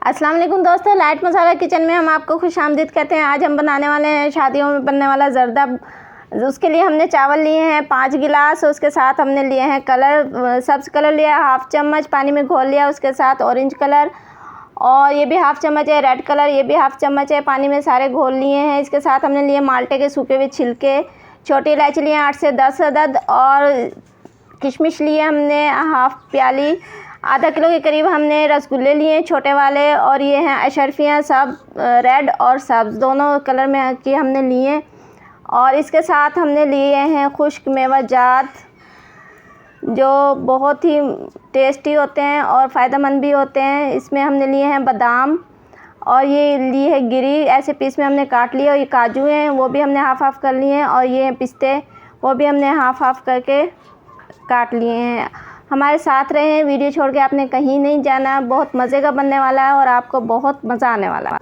अस्सलाम वालेकुम दोस्तों, लाइट मसाला किचन में हम आपको खुश आमदीद कहते हैं। आज हम बनाने वाले हैं शादियों में बनने वाला ज़र्दा। उसके लिए हमने चावल लिए हैं 5 गिलास। उसके साथ हमने लिए हैं कलर, सब्ज़ कलर लिया हाफ़ चम्मच, पानी में घोल लिया। उसके साथ ऑरेंज कलर और ये भी हाफ़ चम्मच है, रेड कलर ये भी हाफ़ चम्मच है, पानी में सारे घोल लिए हैं। इसके साथ हमने लिए माल्टे के सूखे हुए छिलके, छोटी इलायची लिए 8 से 10 अदद और किशमिश लिए हमने हाफ़ प्याली। आधा किलो के करीब हमने रसगुल्ले लिए छोटे वाले, और ये हैं अशरफियाँ, सब रेड और सब्ज़ दोनों कलर में की हमने लिए। और इसके साथ हमने लिए हैं खुश्क मेवा जात जो बहुत ही टेस्टी होते हैं और फ़ायदेमंद भी होते हैं। इसमें हमने लिए हैं बादाम और ये ली है गिरी, ऐसे पीस में हमने काट लिए। और ये काजू हैं वो भी हमने हाफ़ हाफ़ कर लिए हैं, और ये पिस्ते वो भी हमने हाफ़ हाफ़ करके काट लिए हैं। हमारे साथ रहें, वीडियो छोड़ के आपने कहीं नहीं जाना। बहुत मज़े का बनने वाला है और आपको बहुत मज़ा आने वाला है।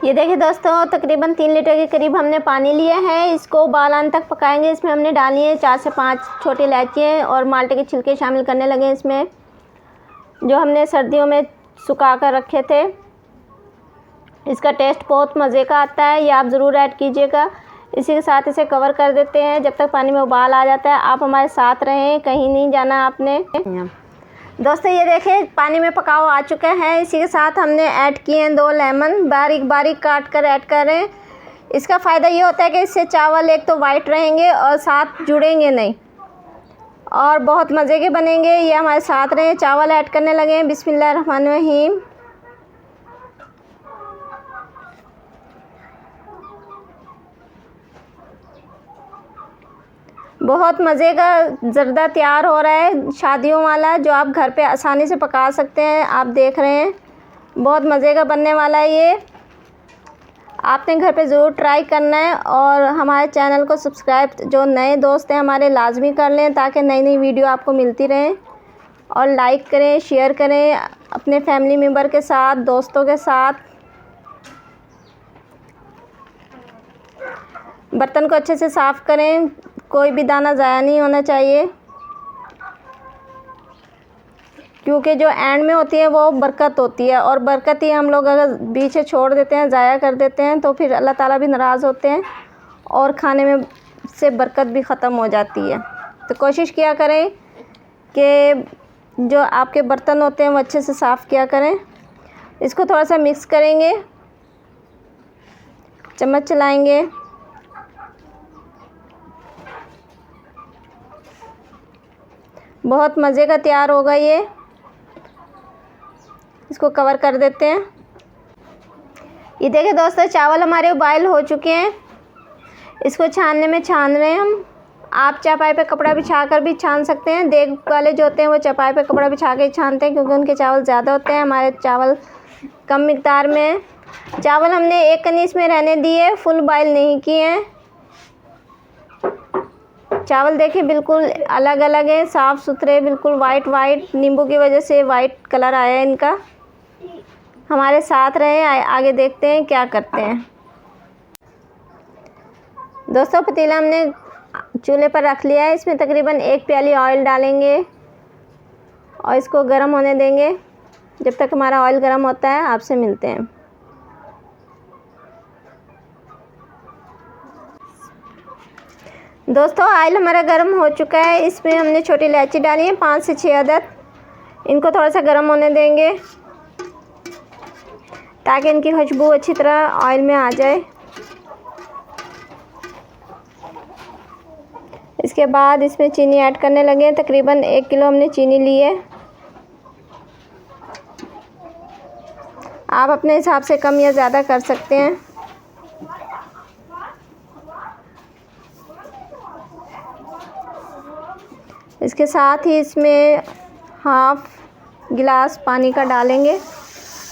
ये देखिए दोस्तों, तकरीबन 3 लीटर के करीब हमने पानी लिया है। इसको उबाल आने तक पकाएंगे। इसमें हमने डाली है 4 से 5 छोटी इलायचियाँ और माल्टे के छिलके शामिल करने लगे इसमें, जो हमने सर्दियों में सुखा कर रखे थे। इसका टेस्ट बहुत मज़े का आता है, ये आप ज़रूर ऐड कीजिएगा। इसी के साथ इसे कवर कर देते हैं जब तक पानी में उबाल आ जाता है। आप हमारे साथ रहें, कहीं नहीं जाना आपने। दोस्तों ये देखें, पानी में पकाव आ चुका है। इसी के साथ हमने ऐड किए हैं 2 लेमन, बारीक बारीक काट कर ऐड करें। इसका फ़ायदा ये होता है कि इससे चावल एक तो वाइट रहेंगे और साथ जुड़ेंगे नहीं और बहुत मज़े के बनेंगे। ये हमारे साथ रहें। चावल ऐड करने लगे हैं। बिस्मिल्लाहिर्रहमानिर्रहीम। बहुत मज़े का ज़र्दा तैयार हो रहा है, शादियों वाला, जो आप घर पे आसानी से पका सकते हैं। आप देख रहे हैं, बहुत मज़े का बनने वाला है ये। आपने घर पे ज़रूर ट्राई करना है और हमारे चैनल को सब्सक्राइब, जो नए दोस्त हैं हमारे, लाजमी कर लें ताकि नई नई वीडियो आपको मिलती रहें। और लाइक करें, शेयर करें अपने फैमिली मेम्बर के साथ, दोस्तों के साथ। बर्तन को अच्छे से साफ़ करें, कोई भी दाना ज़ाया नहीं होना चाहिए, क्योंकि जो एंड में होती है वो बरकत होती है। और बरकत ही हम लोग अगर बीच से छोड़ देते हैं, ज़ाया कर देते हैं, तो फिर अल्लाह ताला भी नाराज़ होते हैं और खाने में से बरकत भी ख़त्म हो जाती है। तो कोशिश किया करें कि जो आपके बर्तन होते हैं वो अच्छे से साफ़ किया करें। इसको थोड़ा सा मिक्स करेंगे, चम्मच चलाएँगे। बहुत मज़े का तैयार होगा ये। इसको कवर कर देते हैं। ये देखिए दोस्तों, चावल हमारे उबाइल हो चुके हैं। इसको छानने में छान रहे हैं हम। आप चापाई पे कपड़ा बिछा कर भी छान सकते हैं। देग वाले जो होते हैं वो चापाई पे कपड़ा बिछा के ही छानते हैं, क्योंकि उनके चावल ज़्यादा होते हैं, हमारे चावल कम मिकदार में है। चावल हमने एक कनीस में रहने दिए, फुल बॉयल नहीं किए हैं। चावल देखिए बिल्कुल अलग अलग है, साफ़ सुथरे, बिल्कुल वाइट वाइट। नींबू की वजह से वाइट कलर आया है इनका। हमारे साथ रहे, आगे देखते हैं क्या करते हैं। दोस्तों पतीला हमने चूल्हे पर रख लिया है। इसमें तकरीबन 1 प्याली ऑयल डालेंगे और इसको गर्म होने देंगे। जब तक हमारा ऑयल गर्म होता है आपसे मिलते हैं। दोस्तों ऑयल हमारा गर्म हो चुका है। इसमें हमने छोटी इलायची डाली है 5 से 6 अदद। इनको थोड़ा सा गर्म होने देंगे ताकि इनकी खुशबू अच्छी तरह ऑयल में आ जाए। इसके बाद इसमें चीनी ऐड करने लगे। तकरीबन 1 किलो हमने चीनी ली है। आप अपने हिसाब से कम या ज़्यादा कर सकते हैं। इसके साथ ही इसमें हाफ़ गिलास पानी का डालेंगे।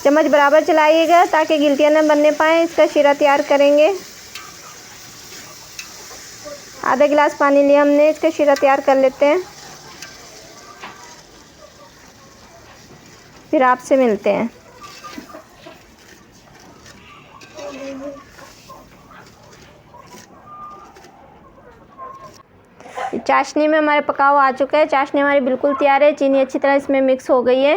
चम्मच बराबर चलाइएगा ताकि गिल्टियाँ न बनने पाएँ। इसका शीरा तैयार करेंगे। आधा गिलास पानी लिया हमने, इसका शीरा तैयार कर लेते हैं, फिर आपसे मिलते हैं। चाशनी में हमारे पकाव आ चुका है। चाशनी हमारी बिल्कुल तैयार है। चीनी अच्छी तरह इसमें मिक्स हो गई है।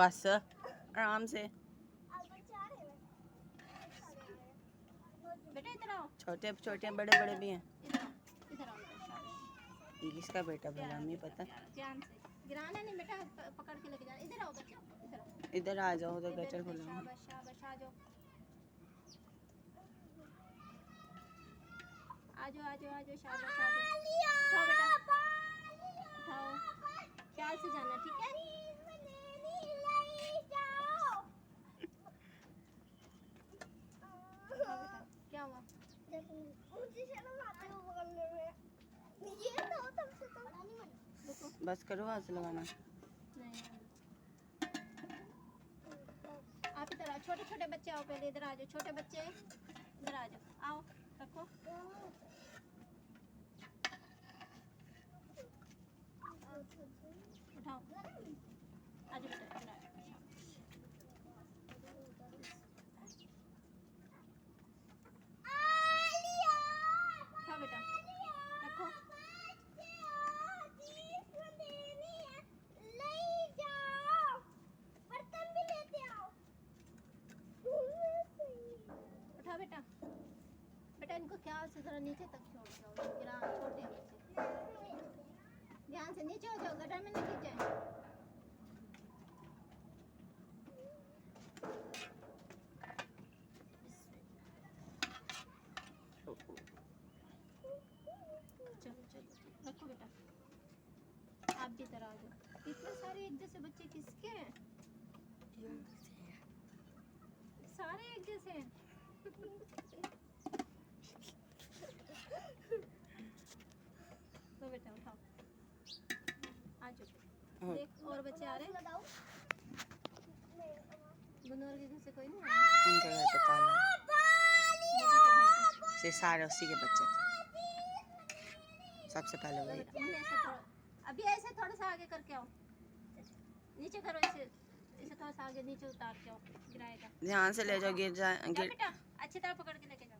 बस आराम से। बेटा इधर आओ, छोटे छोटे बड़े बड़े भी हैं। इधर आओ, शाबाश। ये किसका बेटा भला हमें पता। ध्यान से गिराना नहीं बेटा, पकड़ के लेके जाना। इधर आओ बच्चा, इधर आओ। इधर आ जाओ, उधर गटर खोलो। शाबाश शाबाश, आ जाओ आ जाओ आ जाओ आ जाओ, शाबाश आ जाओ। उठाओ बेटा, उठाओ, ख्याल से जाना, ठीक है। उठाओ बेटा, क्या हुआ? रुको, बस करो, हाथ से लगाना। नहीं आप इधर आओ, छोटे छोटे बच्चे आओ, पहले इधर आ जाओ, छोटे बच्चे इधर आ जाओ, आओ रखो। उठाओ, आ जाओ बेटा, इधर आ जाओ। उठाओ बेटा, रखो। उठा बेटा, बेटा इनको ख्याल से जरा नीचे तक छोड़ दो, गिरा, छोटे हैं बच्चे। ध्यान से नीचे हो जाओ, गटर में न गिर जाए। चलो चलो रखो बेटा, आप भी इधर आ जाओ। इतने सारे एक जैसे बच्चे किसके हैं? सारे एक जैसे हैं। तो बेटा उठाओ, आ जाओ। देख और बच्चे आ रहे हैं। गुनूर के घर से कोई नहीं आया? उनके घर पे ताला से सारे उसी के बच्चे थे। सबसे पहले वही। अभी ऐसे थोड़ा सा आगे करके आओ, नीचे करो, इसे थोड़ा सा आगे नीचे उतार के आओ, गिराएगा। ध्यान से ले जाओ, गिर जाए। बेटा अच्छी तरह पकड़ के लेके जाओ।